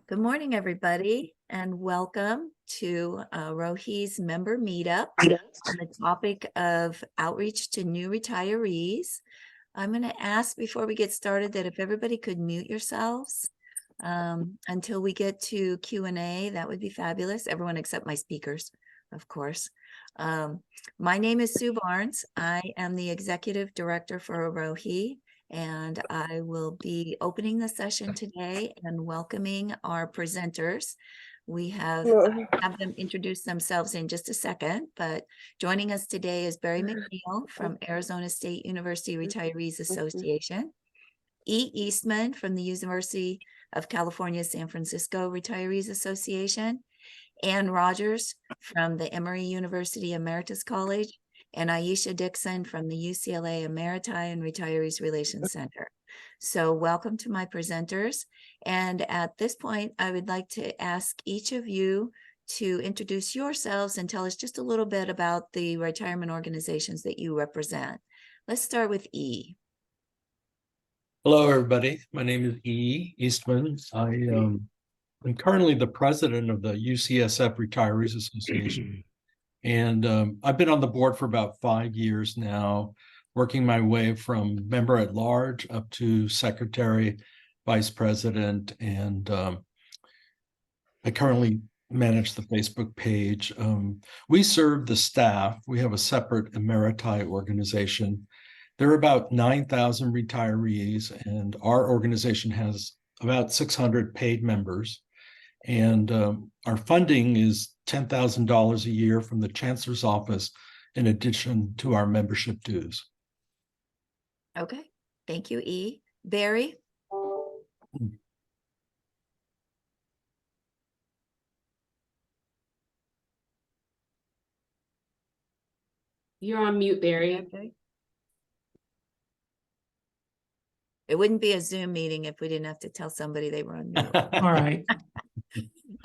Good morning, everybody, and welcome to AROHE's member meetup on the topic of outreach to new retirees. I'm going to ask before we get started that if everybody could mute yourselves until we get to Q&A, that would be fabulous. Everyone except my speakers, of course. My name is Sue Barnes. I am the executive director for AROHE, and I will be opening the session today and welcoming our presenters. We have them introduce themselves in just a second, but joining us today is Barry McNeil from Arizona State University Retirees Association, E. Eastman from the University of California, San Francisco Retirees Association, Ann Rogers from the Emory University Emeritus College, and Aisha Dixon from the UCLA Emeriti and Retirees Relations Center. So welcome to my presenters. And at this point, I would like to ask each of you to introduce yourselves and tell us just a little bit about the retirement organizations that you represent. Let's start with E. Hello, everybody. My name is E. Eastman. I'm currently the president of the UCSF Retirees Association. And I've been on the board for about 5 years now, working my way from member at large up to secretary, vice president, and I currently manage the Facebook page. We serve the staff. We have a separate Emeriti organization. There are about 9,000 retirees, and our organization has about 600 paid members. And our funding is $10,000 a year from the Chancellor's Office, in addition to our membership dues. Okay, thank you, E. Barry? You're on mute, Barry. Okay. It wouldn't be a Zoom meeting if we didn't have to tell somebody they were on mute. All right.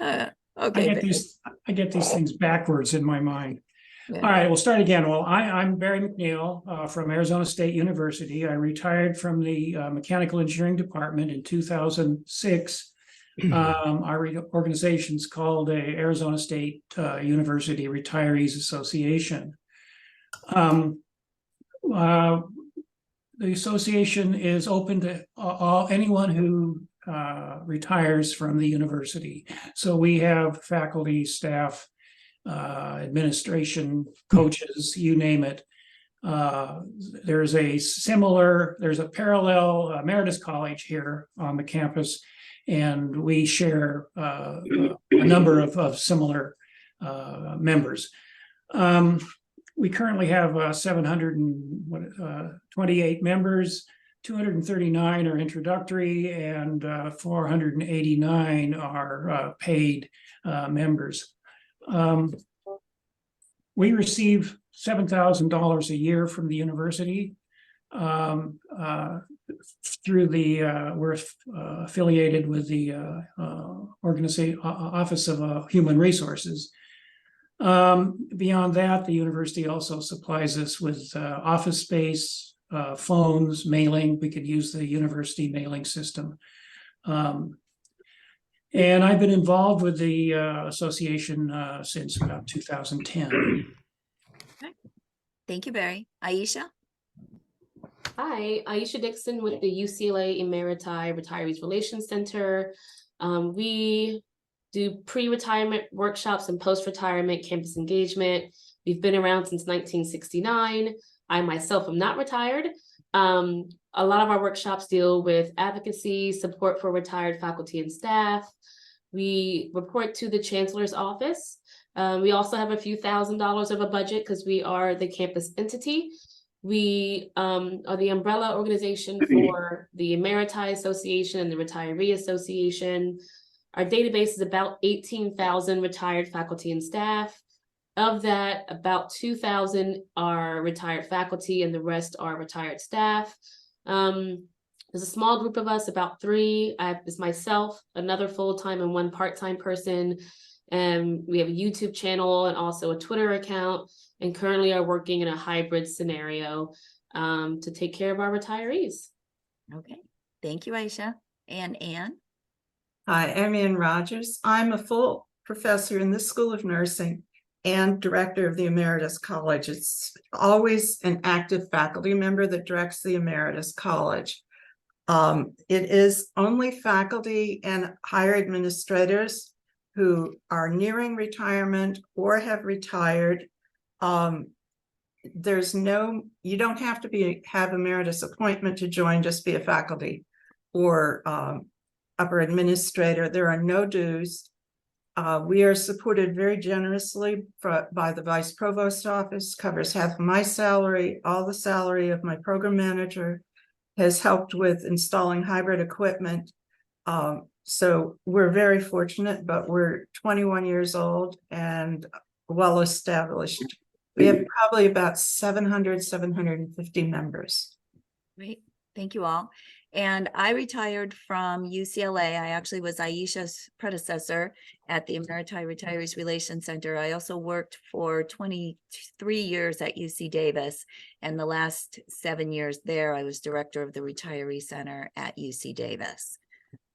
Okay. I get these things backwards in my mind. Yeah. All right, we'll start again. Well, I'm Barry McNeil from Arizona State University. I retired from the mechanical engineering department in 2006. Our organization's called the Arizona State University Retirees Association. The association is open to anyone who retires from the university. So we have faculty, staff, administration, coaches, you name it. There's a parallel Emeritus College here on the campus, and we share a number of similar members. We currently have 728 members, 239 are introductory, and 489 are paid members. We receive $7,000 a year from the university through we're affiliated with the Office of Human Resources. Beyond that, the university also supplies us with office space, phones, mailing. We could use the university mailing system. And I've been involved with the association since about 2010. Okay. Thank you, Barry. Aisha? Hi, Aisha Dixon with the UCLA Emeriti Retirees Relations Center. We do pre-retirement workshops and post-retirement campus engagement. We've been around since 1969. I myself am not retired. A lot of our workshops deal with advocacy, support for retired faculty and staff. We report to the Chancellor's Office. We also have a few $1,000s of a budget because we are the campus entity. We are the umbrella organization for the Emeriti Association and the Retiree Association. Our database is about 18,000 retired faculty and staff. Of that, about 2,000 are retired faculty and the rest are retired staff. There's a small group of us, about 3. It's myself, another full-time and 1 part-time person. And we have a YouTube channel and also a Twitter account, and currently are working in a hybrid scenario to take care of our retirees. Okay. Thank you, Aisha. And Ann? Hi, I'm Ann Rogers. I'm a full professor in the School of Nursing and director of the Emeritus College. It's always an active faculty member that directs the Emeritus College. It is only faculty and higher administrators who are nearing retirement or have retired. There's no, you don't have to have emeritus appointment to join, just be a faculty or upper administrator. There are no dues. We are supported very generously by the Vice Provost Office, covers half of my salary, all the salary of my program manager, has helped with installing hybrid equipment. So we're very fortunate, but we're 21 years old and well established. We have probably about 750 members. Great. Thank you all. And I retired from UCLA. I actually was Aisha's predecessor at the Emeriti Retirees Relations Center. I also worked for 23 years at UC Davis, and the last 7 years there, I was director of the Retiree Center at UC Davis.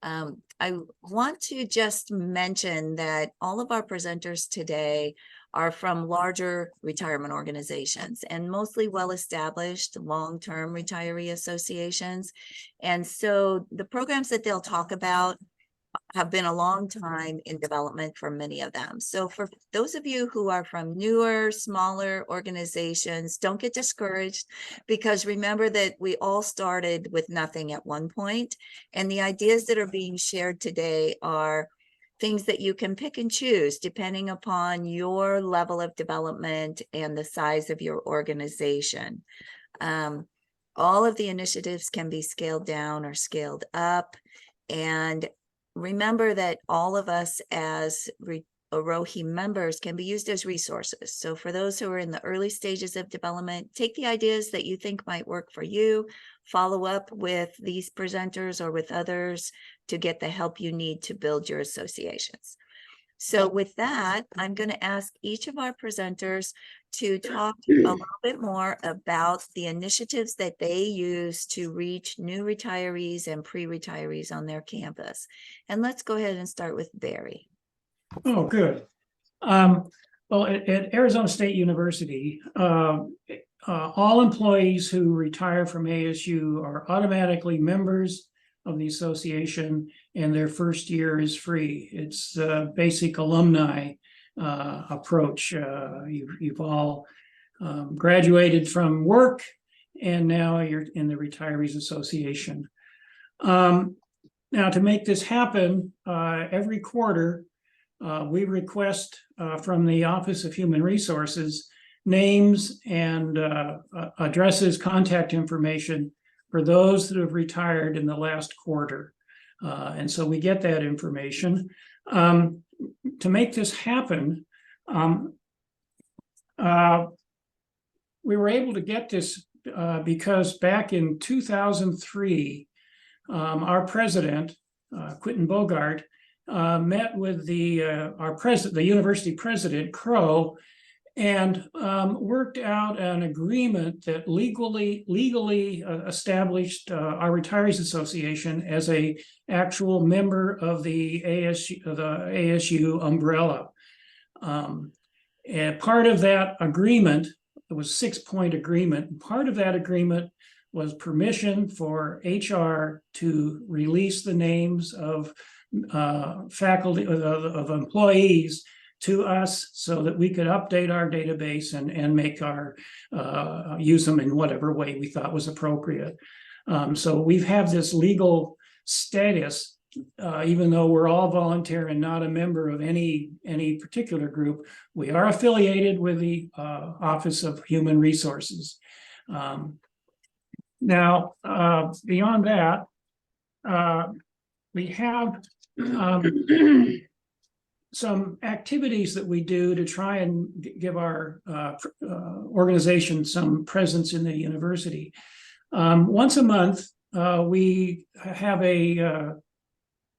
I want to just mention that all of our presenters today are from larger retirement organizations and mostly well-established long-term retiree associations. And so the programs that they'll talk about have been a long time in development for many of them. So for those of you who are from newer, smaller organizations, don't get discouraged, because remember that we all started with nothing at one point, and the ideas that are being shared today are things that you can pick and choose depending upon your level of development and the size of your organization. All of the initiatives can be scaled down or scaled up, and remember that all of us as AROHE members can be used as resources. So for those who are in the early stages of development, take the ideas that you think might work for you, follow up with these presenters or with others to get the help you need to build your associations. So with that, I'm going to ask each of our presenters to talk a little bit more about the initiatives that they use to reach new retirees and pre-retirees on their campus. And let's go ahead and start with Barry. Oh, good. Well, at Arizona State University, all employees who retire from ASU are automatically members of the association, and their first year is free. It's a basic alumni approach. You've all graduated from work, and now you're in the Retirees Association. Now, to make this happen, every quarter, we request from the Office of Human Resources names and addresses, contact information for those that have retired in the last quarter. And so we get that information. To make this happen, we were able to get this because back in 2003, our president, Quentin Bogart, met with the university president, Crow, and worked out an agreement that legally established our Retirees Association as a actual member of the ASU umbrella. And part of that agreement, it was a 6-point agreement. Part of that agreement was permission for HR to release the names of faculty, of employees to us so that we could update our database and make our, use them in whatever way we thought was appropriate. So we have this legal status, even though we're all volunteer and not a member of any particular group. We are affiliated with the Office of Human Resources. Now, beyond that, we have some activities that we do to try and give our organization some presence in the university. Once a month, we have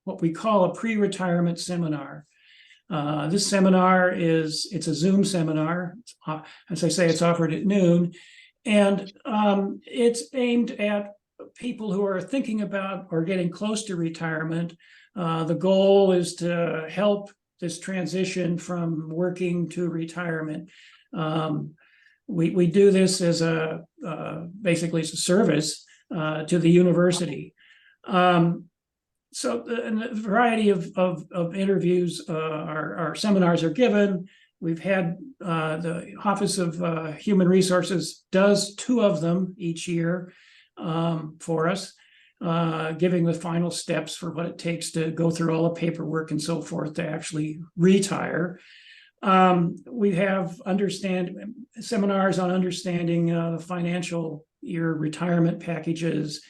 what we call a pre-retirement seminar. This seminar it's a Zoom seminar. As I say, it's offered at noon, and it's aimed at people who are thinking about or getting close to retirement, The goal is to help this transition from working to retirement. We do this as basically as a service to the university. So a variety of interviews, our seminars are given. We've had the Office of Human Resources does 2 of them each year for us, giving the final steps for what it takes to go through all the paperwork and so forth to actually retire. We have seminars on understanding the financial year retirement packages,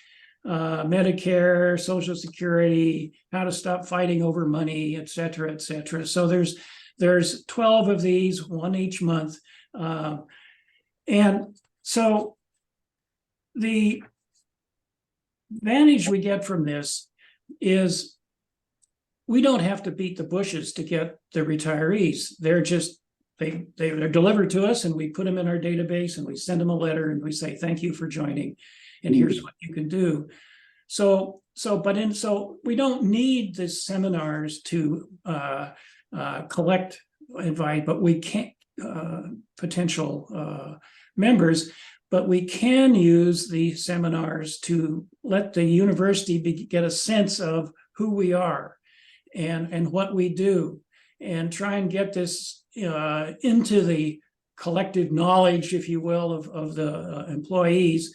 Medicare, Social Security, how to stop fighting over money, et cetera, et cetera. So there's 12 of these, 1 each month. And so the advantage we get from this is we don't have to beat the bushes to get the retirees. They're just, they're delivered to us and we put them in our database and we send them a letter and we say, thank you for joining. And here's what you can do. So we don't need the seminars to collect invite, but we can't potential members, but we can use the seminars to let the university get a sense of who we are and what we do, and try and get this into the collective knowledge, if you will, of the employees,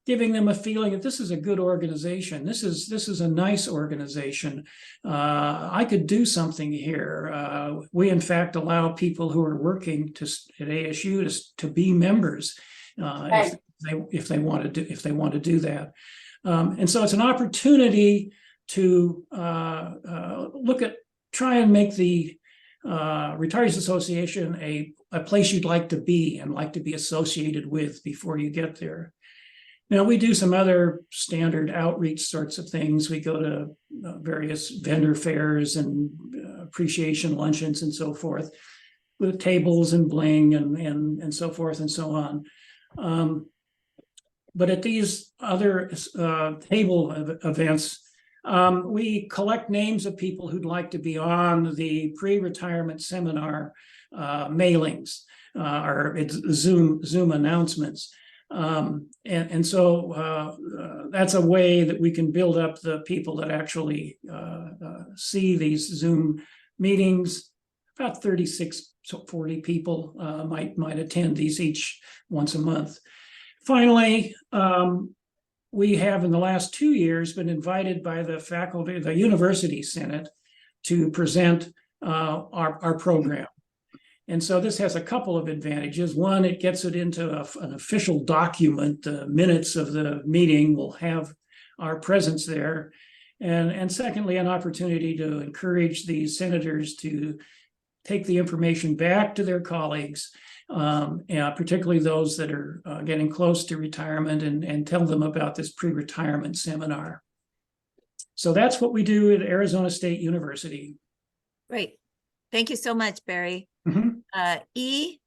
giving them a feeling that this is a good organization. This is a nice organization. I could do something here. We in fact allow people who are working at ASU to be members if they want to do that. And so it's an opportunity to try and make the Retirees Association a place you'd like to be and like to be associated with before you get there. Now, we do some other standard outreach sorts of things. We go to various vendor fairs and appreciation luncheons and so forth with tables and bling and so forth and so on. But at these other table events, we collect names of people who'd like to be on the pre-retirement seminar mailings or Zoom announcements. And so that's a way that we can build up the people that actually see these Zoom meetings. About 36 to 40 people might attend these each once a month. Finally, we have in the last 2 years been invited by the faculty, the University Senate, to present our program. And so this has a couple of advantages. One, it gets it into an official document. The minutes of the meeting will have our presence there. And secondly, an opportunity to encourage these senators to take the information back to their colleagues, particularly those that are getting close to retirement, and tell them about this pre-retirement seminar. So that's what we do at Arizona State University. Great. Thank you so much, Barry. Mhm. E,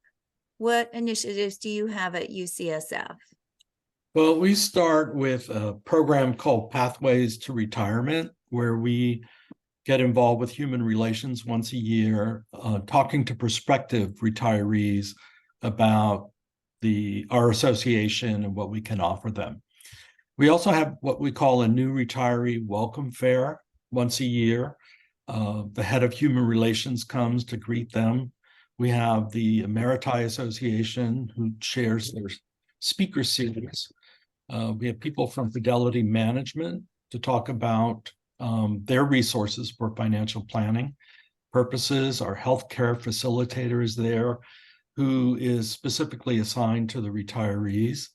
what initiatives do you have at UCSF? Well, we start with a program called Pathways to Retirement, where we get involved with human relations once a year, talking to prospective retirees about our association and what we can offer them. We also have what we call a new retiree welcome fair once a year. The head of human relations comes to greet them. We have the Emeriti Association who shares their speaker series. We have people from Fidelity Management to talk about their resources for financial planning purposes. Our healthcare facilitator is there, who is specifically assigned to the retirees.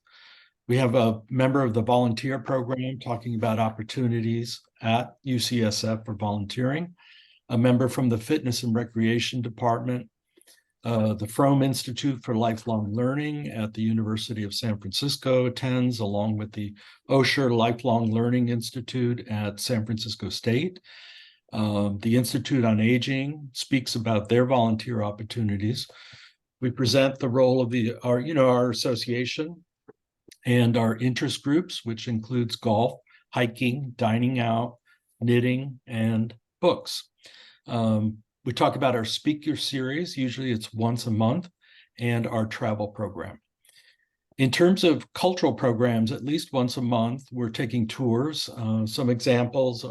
We have a member of the volunteer program talking about opportunities at UCSF for volunteering, a member from the Fitness and Recreation Department, the Fromm Institute for Lifelong Learning at the University of San Francisco attends, along with the Osher Lifelong Learning Institute at San Francisco State. The Institute on Aging speaks about their volunteer opportunities. We present the role of our association and our interest groups, which includes golf, hiking, dining out, knitting, and books. We talk about our speaker series. Usually it's once a month, and our travel program. In terms of cultural programs, at least once a month, we're taking tours. Some examples,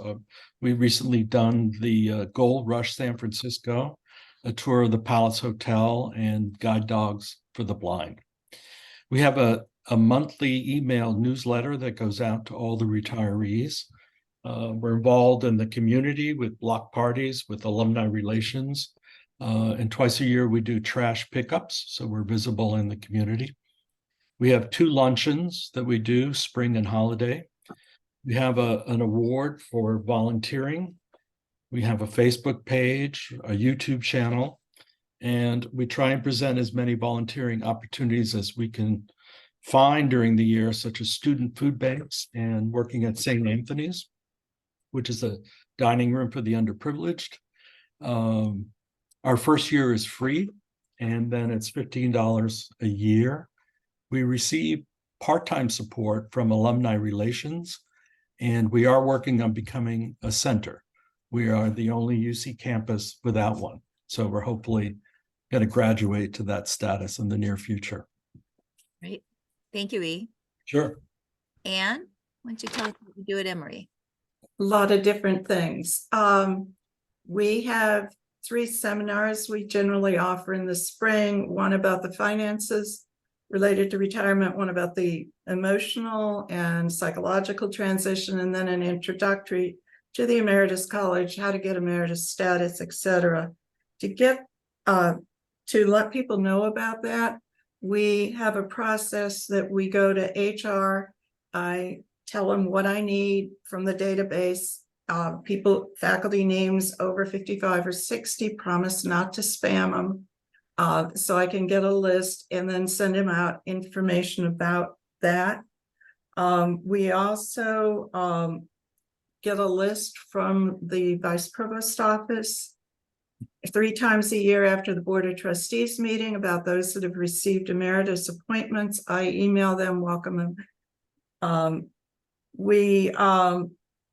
we recently done the Gold Rush San Francisco, a tour of the Palace Hotel, and guide dogs for the blind. We have a monthly email newsletter that goes out to all the retirees. We're involved in the community with block parties, with alumni relations, and twice a year we do trash pickups, so we're visible in the community. We have 2 luncheons that we do, spring and holiday. We have an award for volunteering. We have a Facebook page, a YouTube channel, and we try and present as many volunteering opportunities as we can find during the year, such as student food banks and working at St. Anthony's, which is a dining room for the underprivileged. Our first year is free, and then it's $15 a year. We receive part-time support from alumni relations, and we are working on becoming a center. We are the only UC campus without one, so we're hopefully going to graduate to that status in the near future. Great. Thank you, E. Sure. Anne, why don't you tell us what you do at Emory? A lot of different things. We have 3 seminars we generally offer in the spring, one about the finances related to retirement, one about the emotional and psychological transition, and then an introductory to the Emeritus College, how to get emeritus status, etc. To let people know about that, we have a process that we go to HR. I tell them what I need from the database. Faculty names over 55 or 60, promise not to spam them. So I can get a list and then send him out information about that. We also get a list from the Vice Provost office 3 times a year after the Board of Trustees meeting about those that have received emeritus appointments. I email them, welcome them. We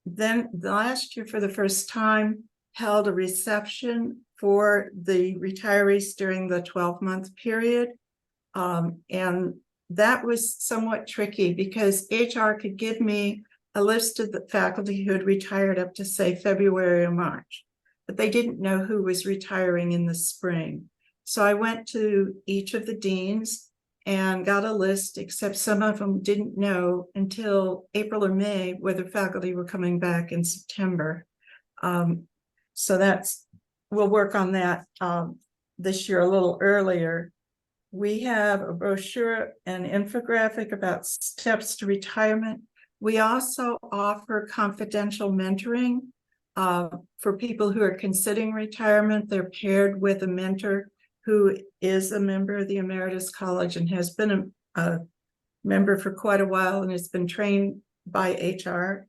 then last year, for the first time, held a reception for the retirees during the 12-month period. And that was somewhat tricky because HR could give me a list of the faculty who had retired up to, say, February or March, but they didn't know who was retiring in the spring. So I went to each of the deans and got a list, except some of them didn't know until April or May whether faculty were coming back in September. So we'll work on that this year a little earlier. We have a brochure and infographic about steps to retirement. We also offer confidential mentoring for people who are considering retirement. They're paired with a mentor who is a member of the Emeritus College and has been a member for quite a while and has been trained by HR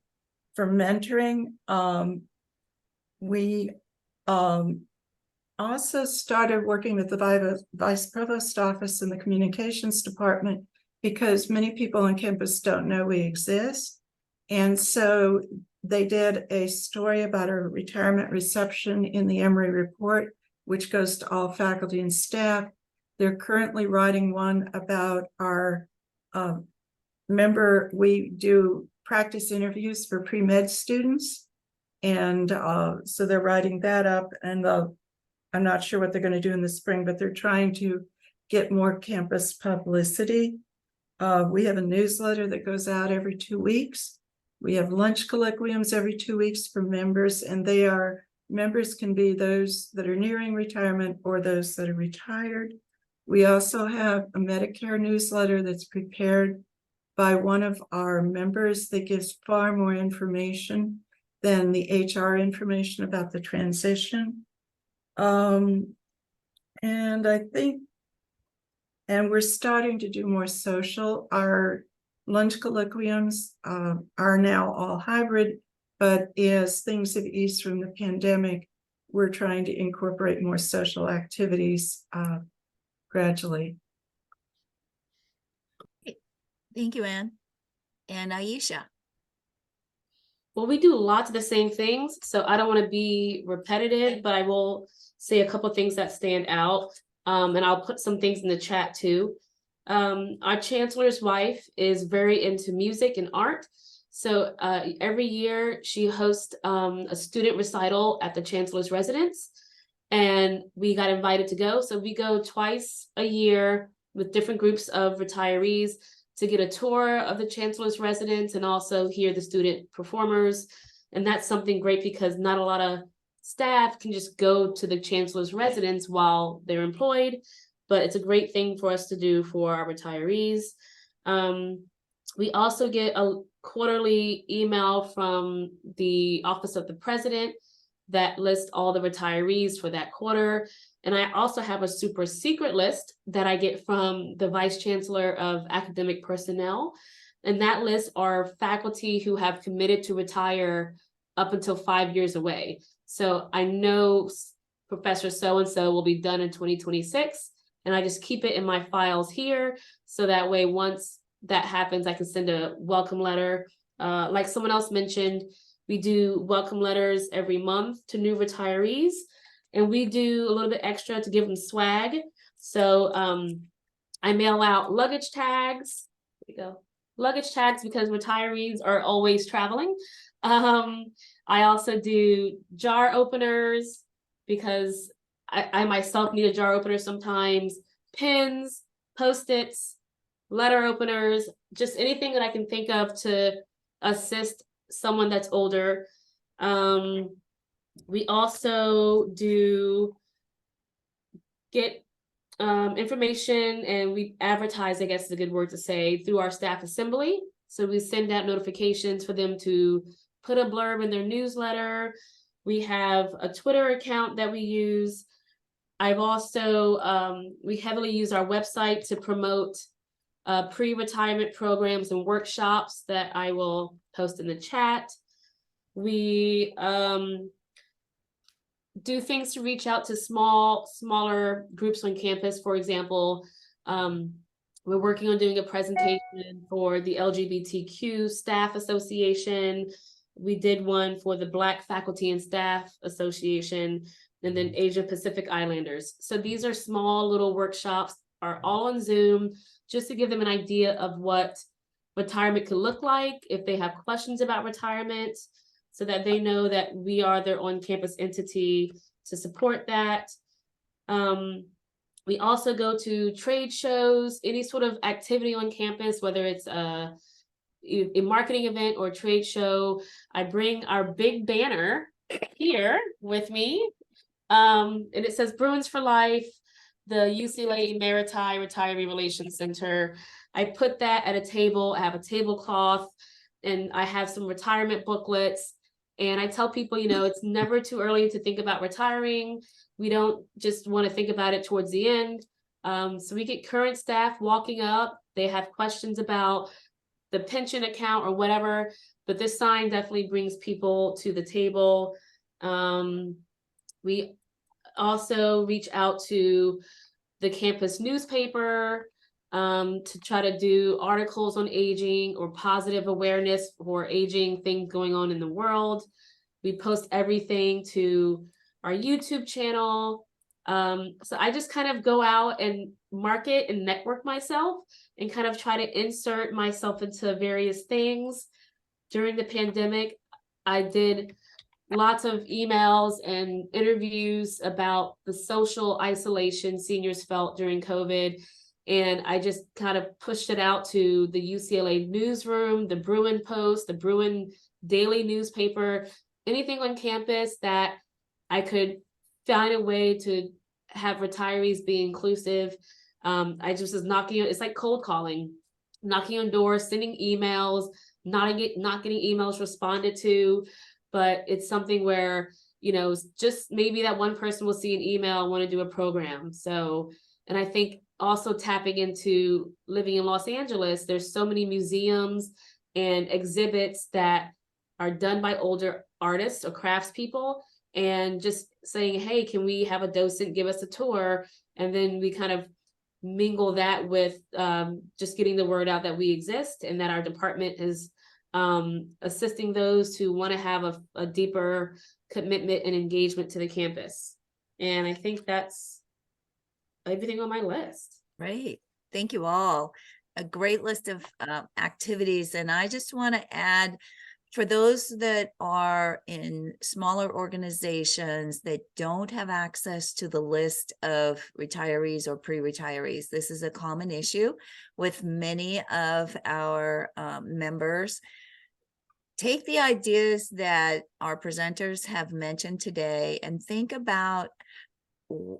for mentoring. We also started working with the Vice Provost office and the communications department because many people on campus don't know we exist. And so they did a story about our retirement reception in the Emory Report, which goes to all faculty and staff. They're currently writing one about our we do practice interviews for pre-med students. And so they're writing that up, and I'm not sure what they're going to do in the spring, but they're trying to get more campus publicity. We have a newsletter that goes out every 2 weeks. We have lunch colloquiums every 2 weeks for members, and members can be those that are nearing retirement or those that are retired. We also have a Medicare newsletter that's prepared by one of our members that gives far more information than the HR information about the transition. And we're starting to do more social. Our lunch colloquiums are now all hybrid, but as things have eased from the pandemic, we're trying to incorporate more social activities gradually. Thank you, Anne. And Aisha. Well, we do lots of the same things, so I don't want to be repetitive, but I will say a couple things that stand out. And I'll put some things in the chat too. Our chancellor's wife is very into music and art. So every year she hosts a student recital at the chancellor's residence, and we got invited to go. So we go twice a year with different groups of retirees to get a tour of the chancellor's residence and also hear the student performers. And that's something great because not a lot of staff can just go to the chancellor's residence while they're employed, but it's a great thing for us to do for our retirees. We also get a quarterly email from the Office of the President that lists all the retirees for that quarter. And I also have a super secret list that I get from the Vice Chancellor of Academic Personnel. And that list are faculty who have committed to retire up until 5 years away. So I know Professor so-and-so will be done in 2026, and I just keep it in my files here. So that way, once that happens, I can send a welcome letter. Like someone else mentioned, we do welcome letters every month to new retirees, and we do a little bit extra to give them swag. So I mail out luggage tags. There we go. Luggage tags because retirees are always traveling. I also do jar openers because I myself need a jar opener sometimes, pins, Post-its, letter openers, just anything that I can think of to assist someone that's older. We also do get information, and we advertise, I guess is a good word to say, through our staff assembly. So we send out notifications for them to put a blurb in their newsletter. We have a Twitter account that we use. I've also, we heavily use our website to promote pre-retirement programs and workshops that I will post in the chat. We do things to reach out to smaller groups on campus. For example, we're working on doing a presentation for the LGBTQ Staff Association. We did one for the Black Faculty and Staff Association, and then Asia Pacific Islanders. So these are small little workshops, are all on Zoom, just to give them an idea of what retirement could look like, if they have questions about retirement, so that they know that we are their on-campus entity to support that. We also go to trade shows, any sort of activity on campus, whether it's a marketing event or a trade show. I bring our big banner here with me, and it says Bruins for Life, the UCLA Emeriti Retiree Relations Center. I put that at a table. I have a tablecloth, and I have some retirement booklets. And I tell people, you know, it's never too early to think about retiring. We don't just want to think about it towards the end. So we get current staff walking up. They have questions about the pension account or whatever, but this sign definitely brings people to the table. We also reach out to the campus newspaper to try to do articles on aging or positive awareness for aging, things going on in the world. We post everything to our YouTube channel. So I just kind of go out and market and network myself and kind of try to insert myself into various things. During the pandemic, I did lots of emails and interviews about the social isolation seniors felt during COVID. And I just kind of pushed it out to the UCLA newsroom, the Bruin Post, the Bruin Daily newspaper, anything on campus that I could find a way to have retirees be inclusive. I just was knocking, it's like cold calling, knocking on doors, sending emails, not getting emails responded to, but it's something where, you know, just maybe that one person will see an email and want to do a program. So, and I think also tapping into living in Los Angeles, there's so many museums and exhibits that are done by older artists or craftspeople, and just saying, hey, can we have a docent give us a tour? And then we kind of mingle that with just getting the word out that we exist and that our department is assisting those who want to have a deeper commitment and engagement to the campus. And I think that's everything on my list. Great. Thank you all. A great list of activities. And I just want to add, for those that are in smaller organizations that don't have access to the list of retirees or pre-retirees, this is a common issue with many of our members. Take the ideas that our presenters have mentioned today and think about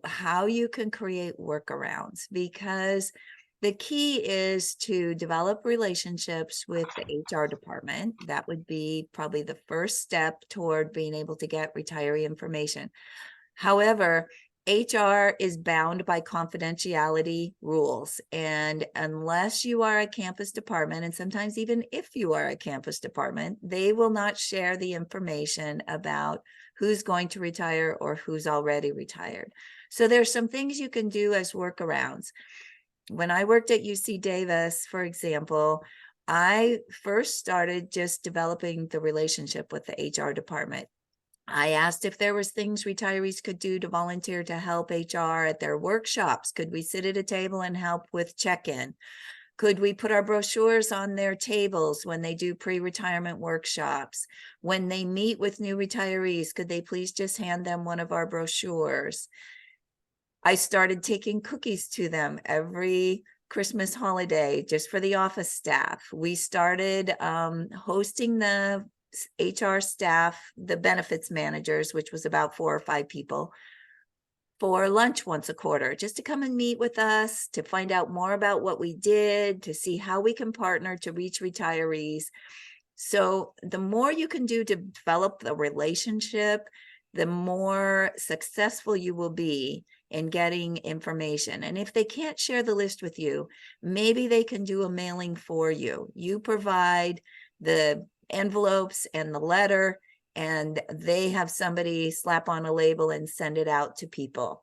how you can create workarounds, because the key is to develop relationships with the HR department. That would be probably the first step toward being able to get retiree information. However, HR is bound by confidentiality rules. And unless you are a campus department, and sometimes even if you are a campus department, they will not share the information about who's going to retire or who's already retired. So there's some things you can do as workarounds. When I worked at UC Davis, for example, I first started just developing the relationship with the HR department. I asked if there was things retirees could do to volunteer to help HR at their workshops. Could we sit at a table and help with check-in? Could we put our brochures on their tables when they do pre-retirement workshops? When they meet with new retirees, could they please just hand them one of our brochures? I started taking cookies to them every Christmas holiday just for the office staff. We started hosting the HR staff, the benefits managers, which was about 4 or 5 people, for lunch once a quarter, just to come and meet with us, to find out more about what we did, to see how we can partner to reach retirees. So the more you can do to develop the relationship, the more successful you will be in getting information. And if they can't share the list with you, maybe they can do a mailing for you. You provide the envelopes and the letter, and they have somebody slap on a label and send it out to people.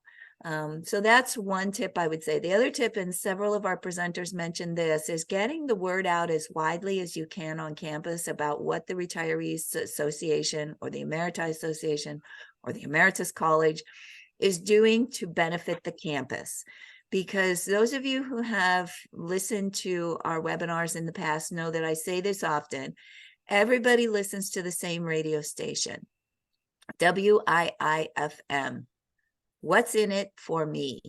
So that's one tip I would say. The other tip, and several of our presenters mentioned this, is getting the word out as widely as you can on campus about what the Retirees Association or the Emeriti Association or the Emeritus College is doing to benefit the campus. Because those of you who have listened to our webinars in the past know that I say this often. Everybody listens to the same radio station, WIIFM. What's in it for me?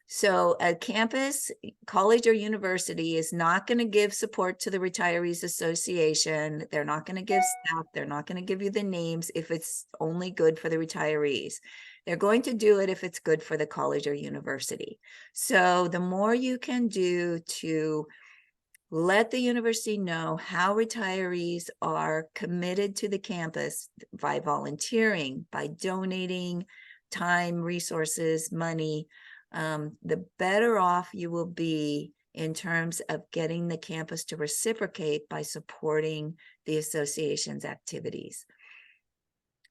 So a campus, college, or university is not going to give support to the Retirees Association. They're not going to give staff. They're not going to give you the names if it's only good for the retirees. They're going to do it if it's good for the college or university. So the more you can do to let the university know how retirees are committed to the campus by volunteering, by donating time, resources, money, the better off you will be in terms of getting the campus to reciprocate by supporting the association's activities.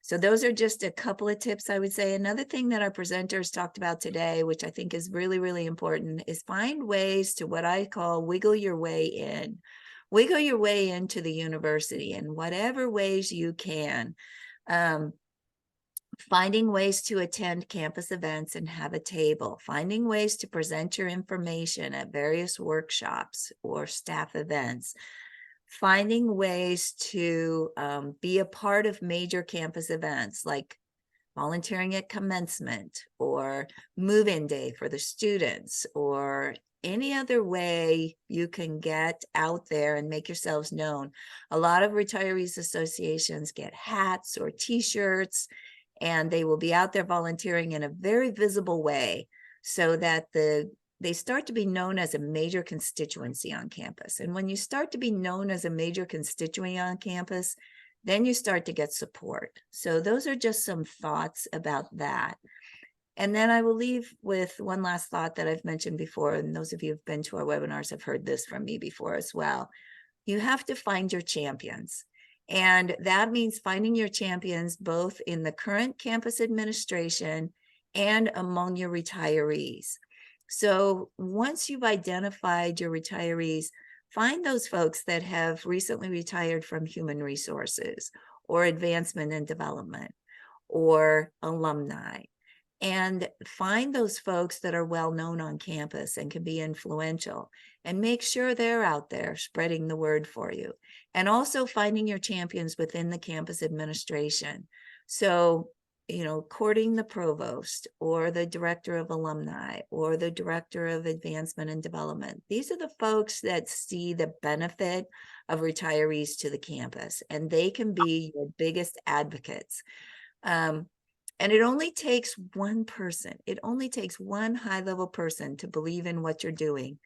So those are just a couple of tips I would say. Another thing that our presenters talked about today, which I think is really, really important, is find ways to what I call wiggle your way in. Wiggle your way into the university in whatever ways you can. Finding ways to attend campus events and have a table, finding ways to present your information at various workshops or staff events, finding ways to be a part of major campus events like volunteering at commencement or move-in day for the students, or any other way you can get out there and make yourselves known. A lot of retirees associations get hats or t-shirts, and they will be out there volunteering in a very visible way so that they start to be known as a major constituency on campus. And when you start to be known as a major constituency on campus, then you start to get support. So those are just some thoughts about that. And then I will leave with one last thought that I've mentioned before, and those of you who've been to our webinars have heard this from me before as well. You have to find your champions. And that means finding your champions both in the current campus administration and among your retirees. So once you've identified your retirees, find those folks that have recently retired from human resources or advancement and development or alumni, and find those folks that are well known on campus and can be influential, and make sure they're out there spreading the word for you. And also finding your champions within the campus administration. So, you know, courting the provost or the director of alumni or the director of advancement and development. These are the folks that see the benefit of retirees to the campus, and they can be your biggest advocates. And it only takes one person. It only takes one high-level person to believe in what you're doing.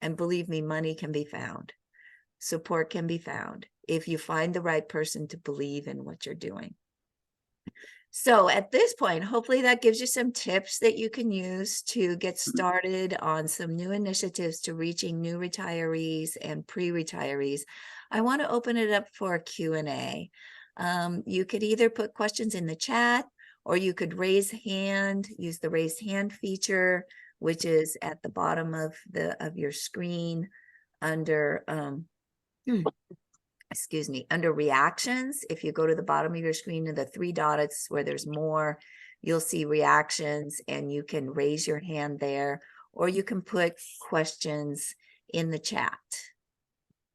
And believe me, money can be found. Support can be found if you find the right person to believe in what you're doing. So at this point, hopefully that gives you some tips that you can use to get started on some new initiatives to reaching new retirees and pre-retirees. I want to open it up for a Q&A. You could either put questions in the chat, or you could raise hand, use the raise hand feature, which is at the bottom of your screen under excuse me, under reactions. If you go to the bottom of your screen to the three dots where there's more, you'll see reactions, and you can raise your hand there, or you can put questions in the chat.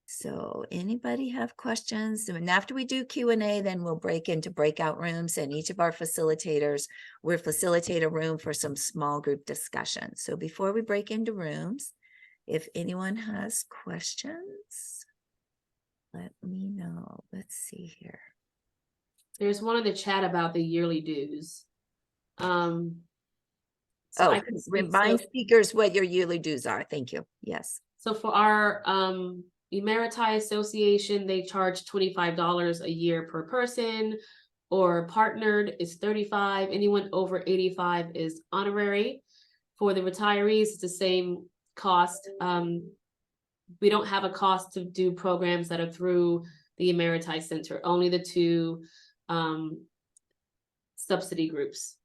So anybody have questions? And after we do Q&A, then we'll break into breakout rooms, and each of our facilitators will facilitate a room for some small group discussion. So before we break into rooms, if anyone has questions, let me know. Let's see here. There's one in the chat about the yearly dues. So I can speak. Remind speakers what your yearly dues are. Thank you. Yes. So for our Emeriti Association, they charge $25 a year per person, or partnered is $35. Anyone over 85 is honorary. For the retirees, it's the same cost. We don't have a cost to do programs that are through the Emeriti Center, only the two subsidy groups.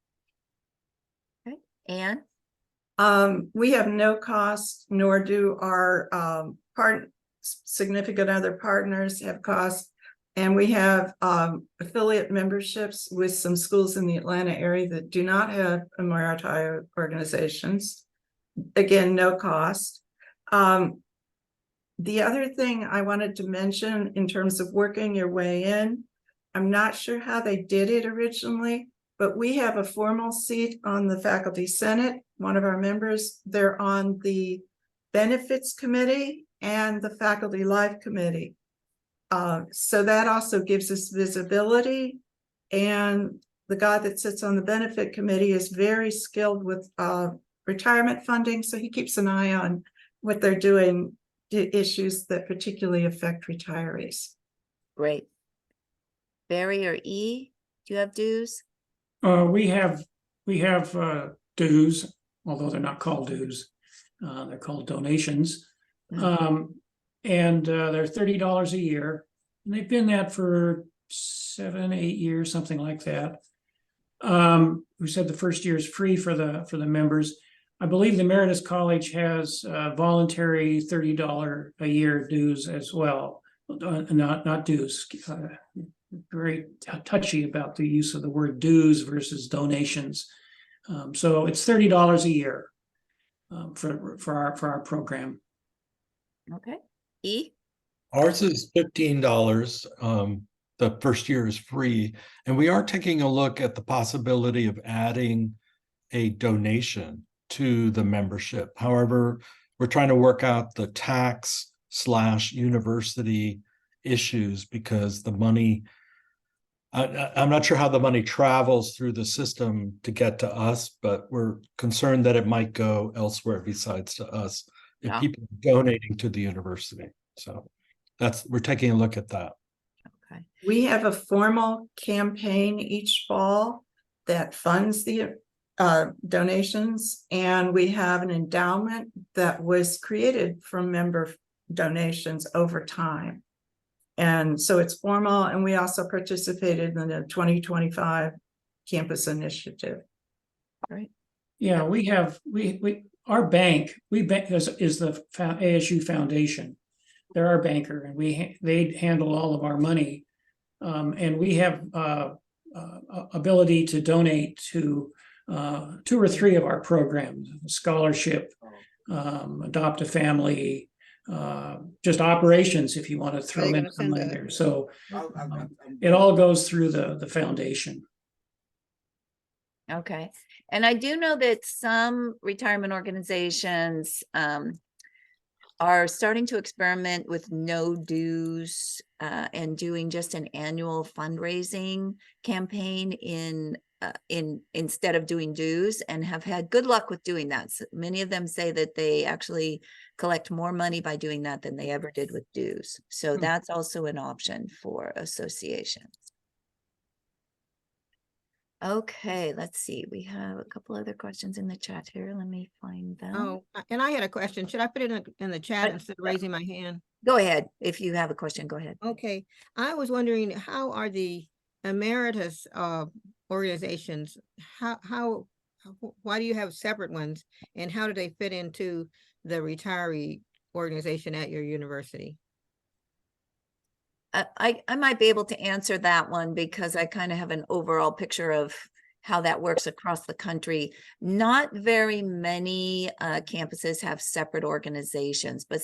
Okay. And we have no cost, nor do our significant other partners have cost. And we have affiliate memberships with some schools in the Atlanta area that do not have Emeriti organizations. Again, no cost. The other thing I wanted to mention in terms of working your way in, I'm not sure how they did it originally, but we have a formal seat on the Faculty Senate. One of our members, they're on the Benefits Committee and the Faculty Life Committee. So that also gives us visibility. And the guy that sits on the Benefit Committee is very skilled with retirement funding, so he keeps an eye on what they're doing, issues that particularly affect retirees. great. Barry or E, do you have dues? We have dues, although they're not called dues. They're called donations. And they're $30 a year. And they've been that for 7-8 years, something like that. We said the first year is free for the members. I believe the Emeritus College has voluntary $30 a year dues as well. Not dues. Very touchy about the use of the word dues versus donations. So it's $30 a year for our program. Okay. E? Ours is $15. The first year is free. And we are taking a look at the possibility of adding a donation to the membership. However, we're trying to work out the tax/university issues, because the money, I'm not sure how the money travels through the system to get to us, but we're concerned that it might go elsewhere besides to us if people are donating to the university. So we're taking a look at that. Okay. We have a formal campaign each fall that funds the donations, and we have an endowment that was created from member donations over time. And so it's formal, and we also participated in the 2025 campus initiative. All right. Yeah, our bank is the ASU Foundation. they're our banker, and they handle all of our money. And we have ability to donate to 2 or 3 of our programs: scholarship, adopt a family, just operations, if you want to throw in some money there. So it all goes through the foundation. Okay. And I do know that some retirement organizations are starting to experiment with no dues and doing just an annual fundraising campaign in instead of doing dues, and have had good luck with doing that. So many of them say that they actually collect more money by doing that than they ever did with dues. So that's also an option for associations. Okay, let's see. We have a couple other questions in the chat here. Let me find them. Oh, and I had a question. Should I put it in the chat instead of raising my hand? Go ahead. If you have a question, go ahead. Okay, I was wondering, how are the emeritus organizations, why do you have separate ones, and how do they fit into the retiree organization at your university? I might be able to answer that one because I kind of have an overall picture of how that works across the country. Not very many campuses have separate organizations, but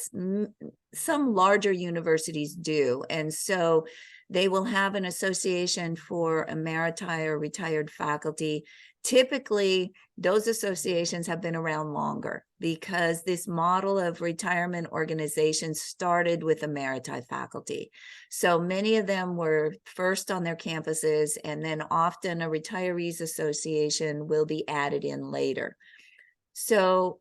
some larger universities do. And so they will have an association for emeriti or retired faculty. Typically, those associations have been around longer because this model of retirement organizations started with emeriti faculty. So many of them were first on their campuses, and then often a retirees association will be added in later. So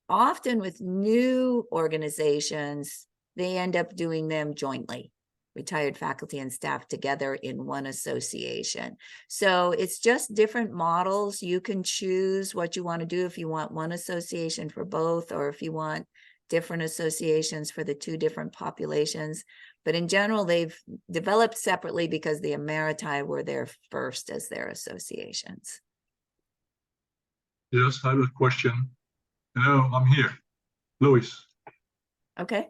often with new organizations, they end up doing them jointly, retired faculty and staff together in one association. So it's just different models. You can choose what you want to do, if you want one association for both, or if you want different associations for the 2 different populations. But in general, they've developed separately because the emeriti were there first as their associations. Yes, I have a question. Hello, I'm here. Louis. Okay.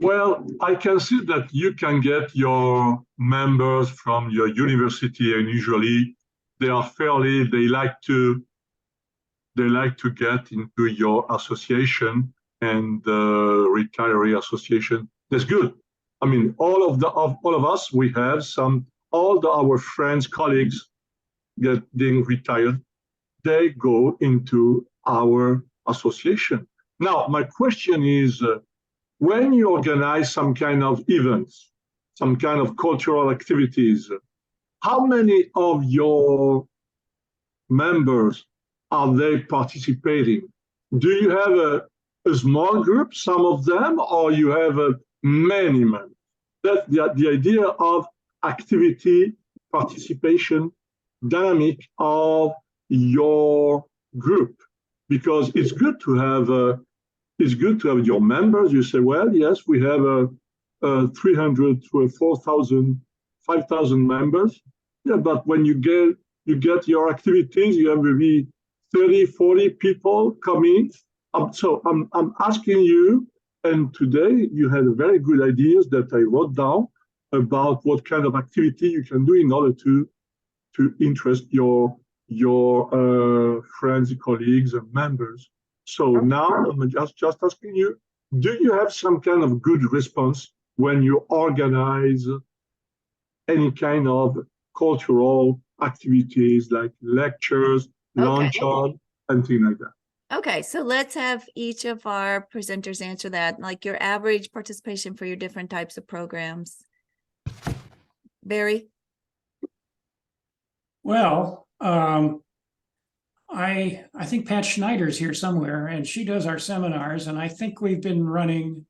Well, I can see that you can get your members from your university, and usually they like to get into your association and the retiree association. That's good. I mean, all of us, we have our friends, colleagues getting retired, they go into our association. Now, my question is, when you organize some kind of events, some kind of cultural activities, how many of your members are they participating? Do you have a small group, some of them, or you have many members? That's the idea of activity, participation, dynamic of your group, because it's good to have your members. You say, well, yes, we have 300 to 4,000, 5,000 members. Yeah, but when you get your activities, you have maybe 30, 40 people coming. So I'm asking you, and today you had very good ideas that I wrote down about what kind of activity you can do in order to interest your friends, colleagues, and members. So now I'm just asking you, do you have some kind of good response when you organize any kind of cultural activities like lectures, luncheon, and things like that? Okay, so let's have each of our presenters answer that, like your average participation for your different types of programs. Barry? Well, I think Pat Schneider's here somewhere, and she does our seminars, and I think we've been running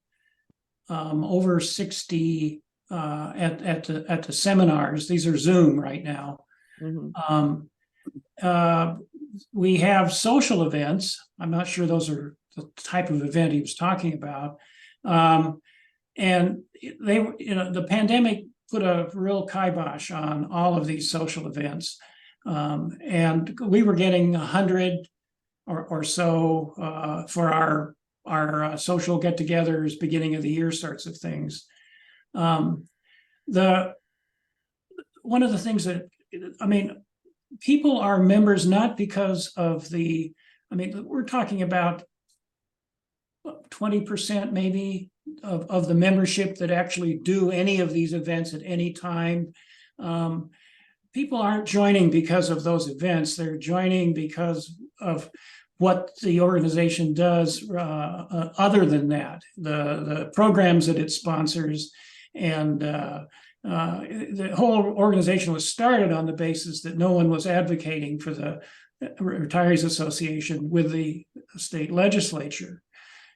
over 60 at the seminars. These are Zoom right now. Mm-hmm. We have social events. I'm not sure those are the type of event he was talking about. And the pandemic put a real kibosh on all of these social events. And we were getting 100 or so for our social get-togethers, beginning of the year sorts of things. One of the things that, I mean, people are members not because of the, I mean, we're talking about 20% maybe of the membership that actually do any of these events at any time. People aren't joining because of those events. They're joining because of what the organization does other than that, the programs that it sponsors. And the whole organization was started on the basis that no one was advocating for the Retirees Association with the state legislature.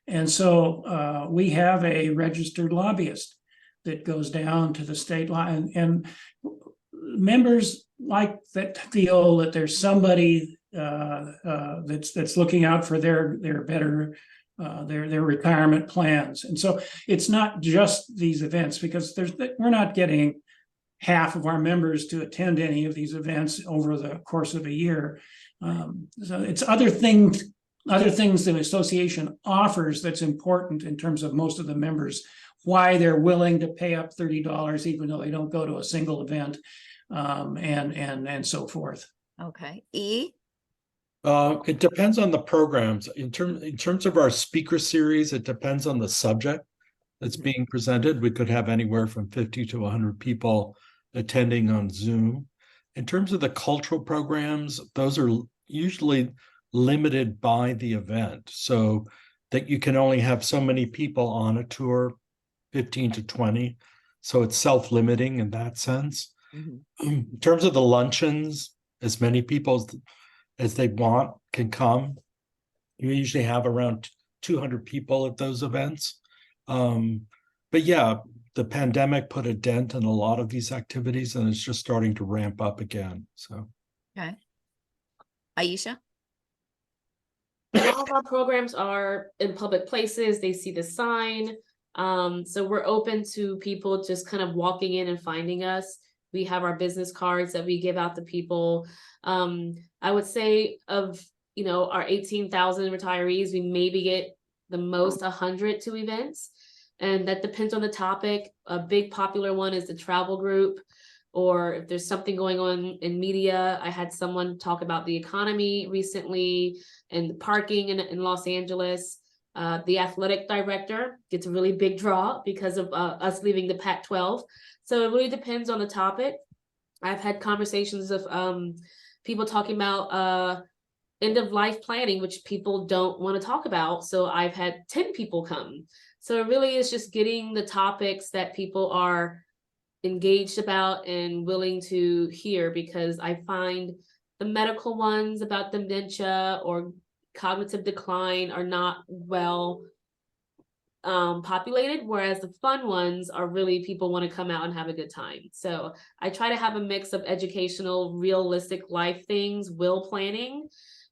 And so we have a registered lobbyist that goes down to the state line, and members like that feel that there's somebody that's looking out for their better their retirement plans. And so it's not just these events, because we're not getting half of our members to attend any of these events over the course of a year. So it's other things the association offers that's important in terms of most of the members, why they're willing to pay up $30 even though they don't go to a single event, and so forth. Okay. E? It depends on the programs. In terms of our speaker series, it depends on the subject that's being presented. We could have anywhere from 50 to 100 people attending on Zoom. In terms of the cultural programs, those are usually limited by the event, so that you can only have so many people on a tour, 15 to 20. So it's self-limiting in that sense. Mm-hmm. In terms of the luncheons, as many people as they want can come. You usually have around 200 people at those events. But yeah, the pandemic put a dent in a lot of these activities, and it's just starting to ramp up again. So, Okay. Aisha? All of our programs are in public places. They see the sign. So we're open to people just kind of walking in and finding us. We have our business cards that we give out to people. I would say of, our 18,000 retirees, we maybe get the most 100 to events. And that depends on the topic. A big popular one is the travel group, or if there's something going on in media. I had someone talk about the economy recently and the parking in Los Angeles. The athletic director gets a really big draw because of us leaving the Pac-12. So it really depends on the topic. I've had conversations of people talking about end of life planning, which people don't want to talk about. So I've had 10 people come. So it really is just getting the topics that people are engaged about and willing to hear, because I find the medical ones about dementia or cognitive decline are not well populated, whereas the fun ones are really people want to come out and have a good time. So I try to have a mix of educational, realistic life things, will planning,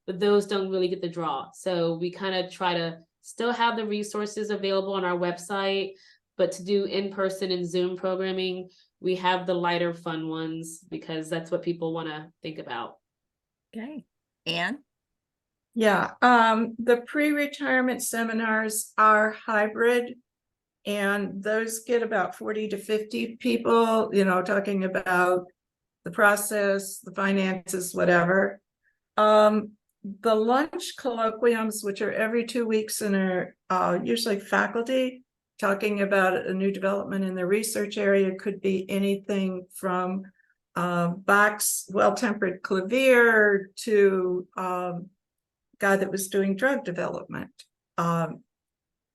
but those don't really get the draw. So we kind of try to still have the resources available on our website, but to do in-person and Zoom programming, we have the lighter fun ones because that's what people want to think about. Okay. Anne? Yeah, the pre-retirement seminars are hybrid, and those get about 40 to 50 people, talking about the process, the finances, whatever. The lunch colloquiums, which are every 2 weeks and are usually faculty talking about a new development in the research area, could be anything from Bach's Well-Tempered Clavier to guy that was doing drug development.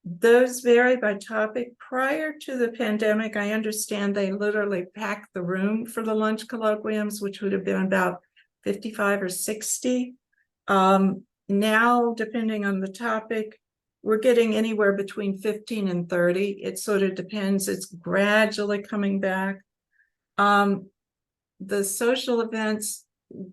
Those vary by topic. Prior to the pandemic, I understand they literally packed the room for the lunch colloquiums, which would have been about 55 or 60. Now, depending on the topic, we're getting anywhere between 15 and 30. It sort of depends. It's gradually coming back. The social events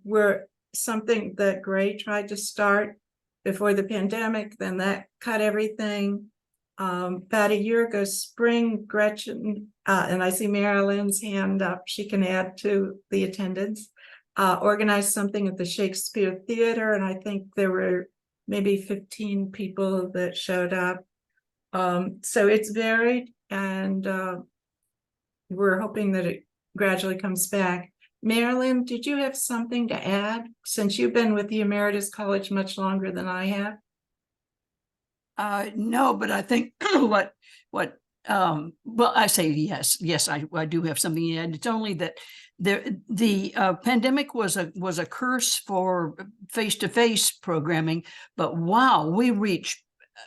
were something that Gray tried to start before the pandemic, then that cut everything. About a year ago, spring, Gretchen, and I see Marilyn's hand up, she can add to the attendance, organized something at the Shakespeare Theater, and I think there were maybe 15 people that showed up. So it's varied, and we're hoping that it gradually comes back. Marilyn, did you have something to add, since you've been with the Emeritus College much longer than I have? No, but I think well, I say yes, I do have something to add. It's only that the pandemic was a curse for face-to-face programming, but wow, we reached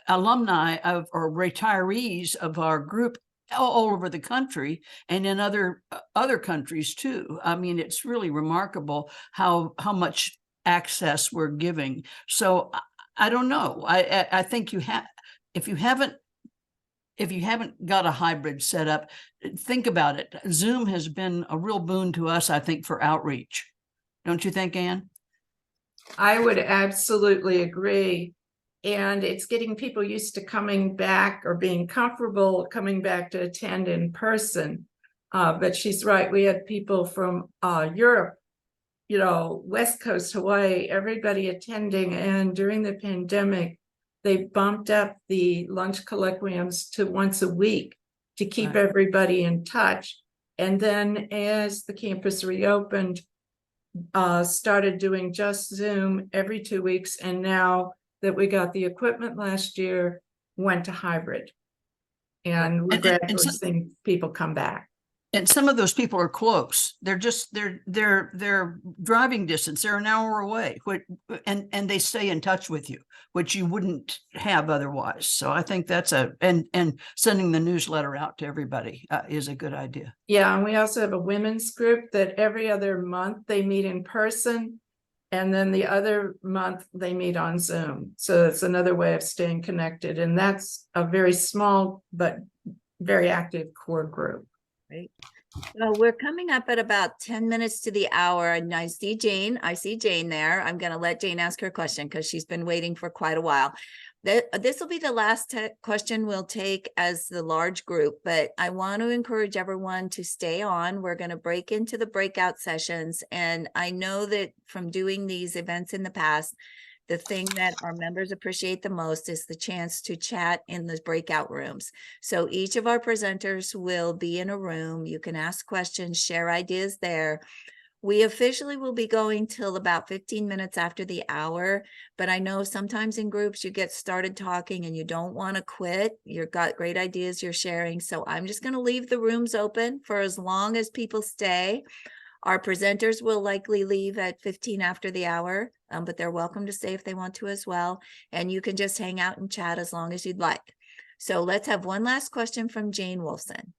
alumni of or retirees of our group all over the country and in other countries too. I mean, it's really remarkable how much access we're giving. So I don't know. I think if you haven't got a hybrid set up, think about it. Zoom has been a real boon to us, I think, for outreach. Don't you think, Ann? I would absolutely agree. And it's getting people used to coming back or being comfortable coming back to attend in person. But she's right. We had people from Europe, West Coast, Hawaii, everybody attending. And during the pandemic, they bumped up the lunch colloquiums to once a week to keep everybody in touch. And then as the campus reopened, started doing just Zoom every 2 weeks. And now that we got the equipment last year, went to hybrid. And we're gradually seeing people come back. And some of those people are close. They're driving distance. They're an hour away, and they stay in touch with you, which you wouldn't have otherwise. So I think that's and sending the newsletter out to everybody is a good idea. Yeah, and we also have a women's group that every other month they meet in person, and then the other month they meet on Zoom. So it's another way of staying connected, and that's a very small but very active core group. Right. Well, we're coming up at about 10 minutes to the hour, and I see Jane there. I'm going to let Jane ask her question because she's been waiting for quite a while. This will be the last question we'll take as the large group, but I want to encourage everyone to stay on. We're going to break into the breakout sessions, and I know that from doing these events in the past, the thing that our members appreciate the most is the chance to chat in the breakout rooms. So each of our presenters will be in a room. You can ask questions, share ideas there. We officially will be going till about 15 minutes after the hour, but I know sometimes in groups you get started talking and you don't want to quit. You've got great ideas you're sharing. So I'm just going to leave the rooms open for as long as people stay. Our presenters will likely leave at 15 after the hour, but they're welcome to stay if they want to as well. And you can just hang out and chat as long as you'd like. So let's have one last question from Jane Wolfson.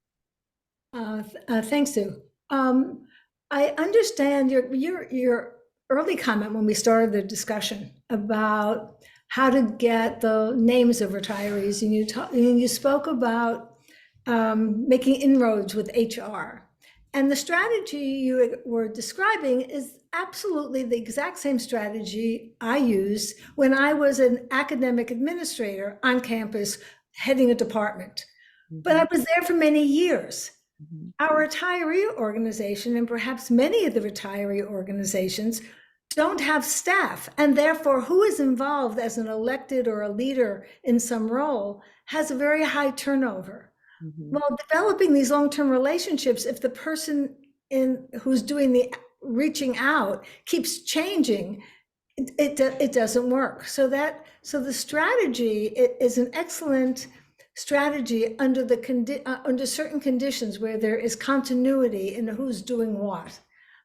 Thanks, Sue. I understand your early comment when we started the discussion about how to get the names of retirees, and you spoke about making inroads with HR. And the strategy you were describing is absolutely the exact same strategy I used when I was an academic administrator on campus heading a department. But I was there for many years. Our retiree organization, and perhaps many of the retiree organizations, don't have staff. And therefore, who is involved as an elected or a leader in some role has a very high turnover. Well, developing these long-term relationships, if the person who's doing the reaching out keeps changing, it doesn't work. So the strategy is an excellent strategy under under certain conditions where there is continuity in who's doing what.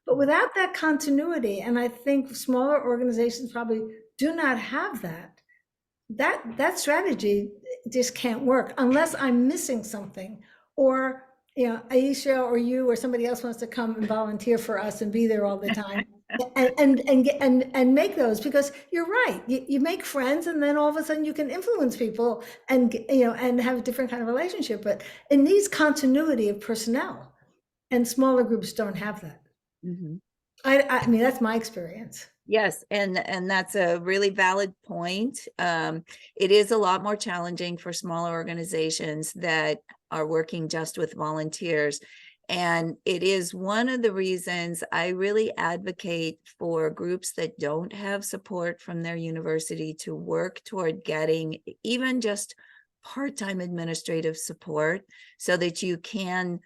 But without that continuity, and I think smaller organizations probably do not have that strategy just can't work unless I'm missing something, or Aisha or you or somebody else wants to come and volunteer for us and be there all the time and make those, because you're right, you make friends and then all of a sudden you can influence people and and have a different kind of relationship. But it needs continuity of personnel, and smaller groups don't have that. I mean, that's my experience. Yes, and that's a really valid point. It is a lot more challenging for smaller organizations that are working just with volunteers. And it is one of the reasons I really advocate for groups that don't have support from their university to work toward getting even just part-time administrative support so that you can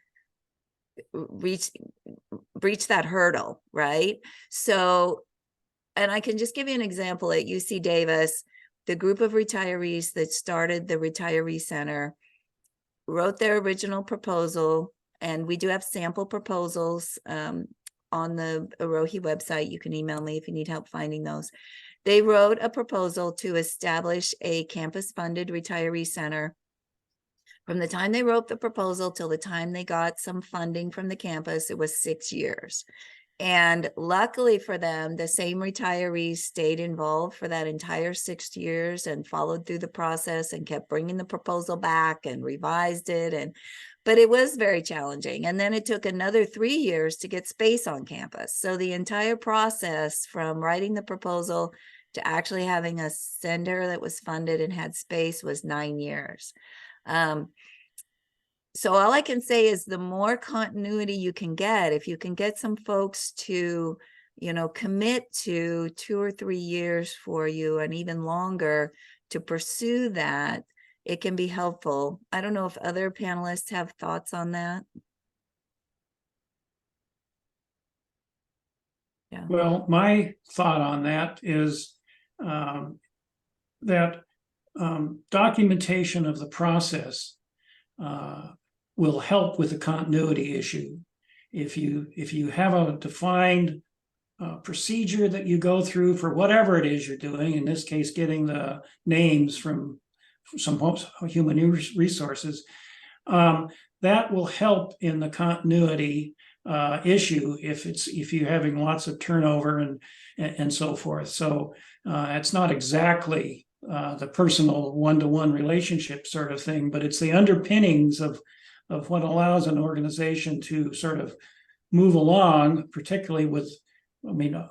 reach that hurdle, right? So, and I can just give you an example. At UC Davis, the group of retirees that started the Retiree Center wrote their original proposal, and we do have sample proposals on the AROHE website. You can email me if you need help finding those. They wrote a proposal to establish a campus-funded retiree center. From the time they wrote the proposal till the time they got some funding from the campus, it was 6 years. And luckily for them, the same retirees stayed involved for that entire 6 years and followed through the process and kept bringing the proposal back and revised it. But it was very challenging. And then it took another 3 years to get space on campus. So the entire process from writing the proposal to actually having a center that was funded and had space was 9 years. So all I can say is the more continuity you can get, if you can get some folks to, commit to 2 or 3 years for you and even longer to pursue that, it can be helpful. I don't know if other panelists have thoughts on that. Yeah. Well, my thought on that is that documentation of the process will help with the continuity issue. If you have a defined procedure that you go through for whatever it is you're doing, in this case, getting the names from some human resources, that will help in the continuity issue if you're having lots of turnover and so forth. So it's not exactly the personal one-to-one relationship sort of thing, but it's the underpinnings of what allows an organization to sort of move along, particularly with, the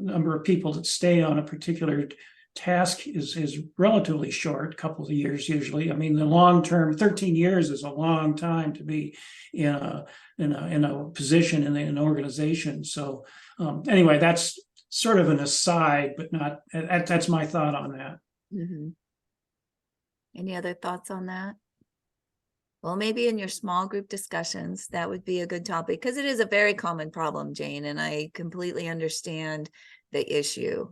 number of people that stay on a particular task is relatively short, couple of years usually. The long term, 13 years is a long time to be in a position in an organization. So anyway, that's sort of an aside, but not, that's my thought on that. Mm-hmm. Any other thoughts on that? Well, maybe in your small group discussions, that would be a good topic, because it is a very common problem, Jane, and I completely understand the issue.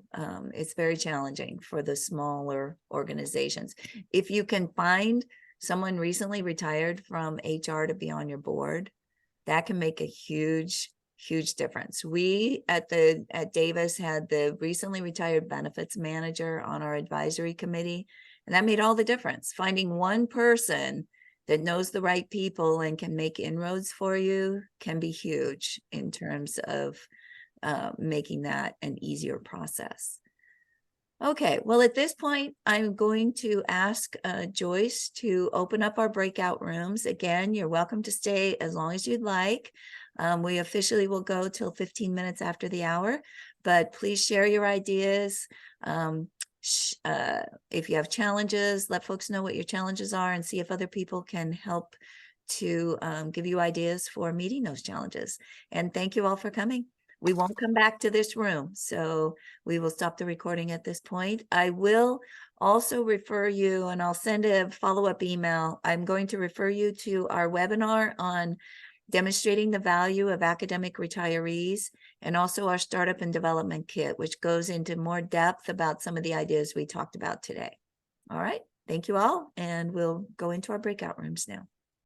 It's very challenging for the smaller organizations. If you can find someone recently retired from HR to be on your board, that can make a huge difference. We at Davis had the recently retired benefits manager on our advisory committee, and that made all the difference. Finding one person that knows the right people and can make inroads for you can be huge in terms of making that an easier process. Okay, well, at this point, I'm going to ask Joyce to open up our breakout rooms. Again, you're welcome to stay as long as you'd like. We officially will go till 15 minutes after the hour, but please share your ideas. If you have challenges, let folks know what your challenges are and see if other people can help to give you ideas for meeting those challenges. And thank you all for coming. We won't come back to this room, so we will stop the recording at this point. I will also refer you, and I'll send a follow-up email. I'm going to refer you to our webinar on demonstrating the value of academic retirees, and also our startup and development kit, which goes into more depth about some of the ideas we talked about today. All right, thank you all, and we'll go into our breakout rooms now.